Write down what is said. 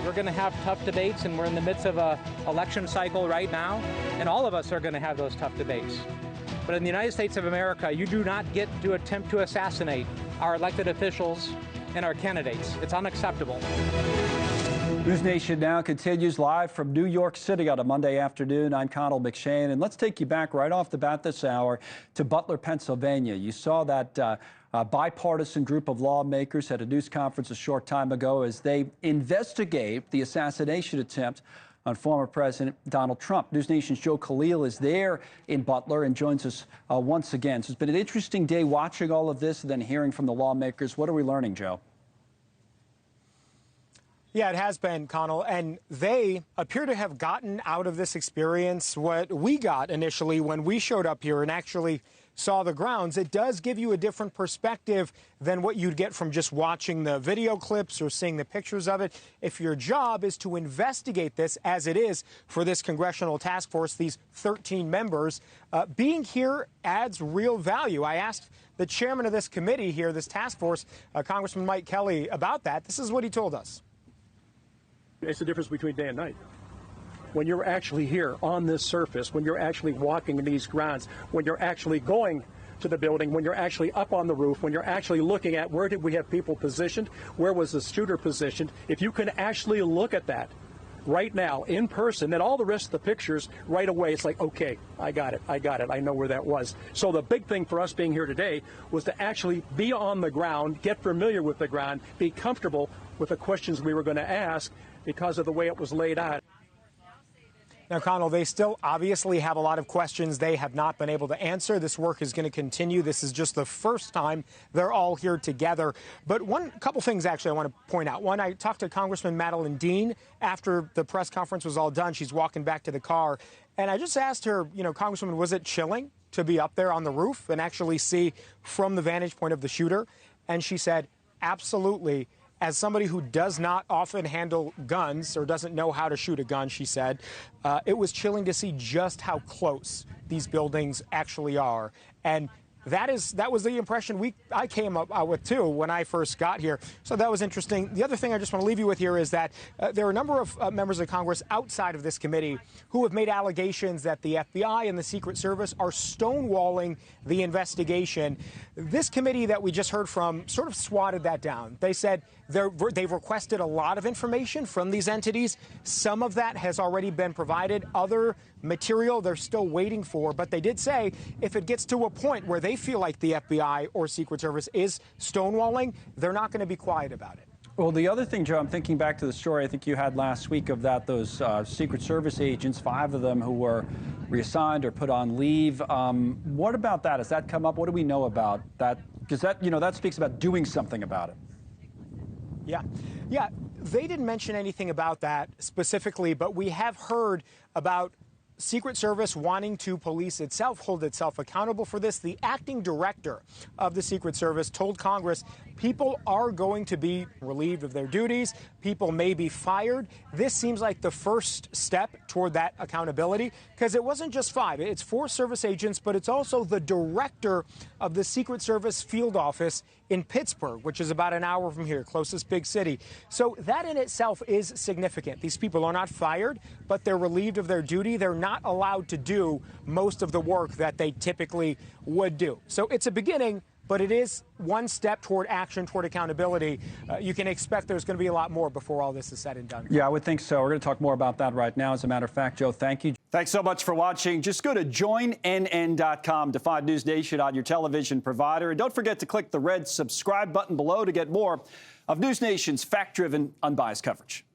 We're going to have tough debates, and we're in the midst of an election cycle right now, and all of us are going to have those tough debates. But in the United States of America, you do not get to attempt to assassinate our elected officials and our candidates. It's unacceptable. NewsNation Now continues live from New York City on a Monday afternoon. I'm Connell, McShane, and let's take you back right off the bat this hour to Butler, Pennsylvania. You saw that bipartisan group of lawmakers at a news conference a short time ago as they investigate the assassination attempt on former President Donald Trump. NewsNation's Khalil is there in Butler and joins us once again. So it's been an interesting day watching all of this and then hearing from the lawmakers. What are we learning, Joe? Yeah, it has been, Connell, and they appear to have gotten out of this experience what we got initially when we showed up here and actually saw the grounds. It does give you a different perspective than what you'd get from just watching the video clips or seeing the pictures of it. If your job is to investigate this, as it is for this congressional task force, these 13 members, being here adds real value. I asked the chairman of this committee here, this task force, Congressman Mike Kelly, about that. This is what he told us. It's the difference between day and night. When you're actually here on this surface, when you're actually walking in these grounds, when you're actually going to the building, when you're actually up on the roof, when you're actually looking at where did we have people positioned, where was the shooter positioned, if you can actually look at that right now in person, then all the rest of the pictures right away, it's like, okay, I got it, I know where that was. So the big thing for us being here today was to actually be on the ground, get familiar with the ground, be comfortable with the questions we were going to ask because of the way it was laid out. Now, Connell, they still obviously have a lot of questions they have not been able to answer. This work is going to continue. This is just the first time they're all here together. But couple things, actually, I want to point out. One, I talked to Congresswoman Madeleine Dean after the press conference was all done. She's walking back to the car. And I just asked her, Congresswoman, was it chilling to be up there on the roof and actually see from the vantage point of the shooter? And she said, absolutely. As somebody who does not often handle guns or doesn't know how to shoot a gun, she said, it was chilling to see just how close these buildings actually are. And that was the impression I came up with, too, when I first got here. So that was interesting. The other thing I just want to leave you with here is that there are a number of members of Congress outside of this committee who have made allegations that the FBI and the Secret Service are stonewalling the investigation. This committee that we just heard from sort of swatted that down. They said they've requested a lot of information from these entities. Some of that has already been provided. Other material they're still waiting for. But they did say if it gets to a point where they feel like the FBI or Secret Service is stonewalling, they're not going to be quiet about it. Well, the other thing, Joe, I'm thinking back to the story I think you had last week of those Secret Service agents, 5 of them who were reassigned or put on leave. What about that? Has that come up? What do we know about that? Because that speaks about doing something about it. Yeah, they didn't mention anything about that specifically, but we have heard about Secret Service wanting to police itself, hold itself accountable for this. The acting director of the Secret Service told Congress people are going to be relieved of their duties. People may be fired. This seems like the first step toward that accountability because it wasn't just 5. It's 4 service agents, but it's also the director of the Secret Service field office in Pittsburgh, which is about an hour from here, closest big city. So that in itself is significant. These people are not fired, but they're relieved of their duty. They're not allowed to do most of the work that they typically would do. So it's a beginning, but it is one step toward action, toward accountability. You can expect there's going to be a lot more before all this is said and done. Yeah, I would think so. We're going to talk more about that right now. As a matter of fact, Joe, thank you. Thanks so much for watching. Just go to joinnn.com to find NewsNation on your television provider. And don't forget to click the red subscribe button below to get more of NewsNation's fact-driven, unbiased coverage.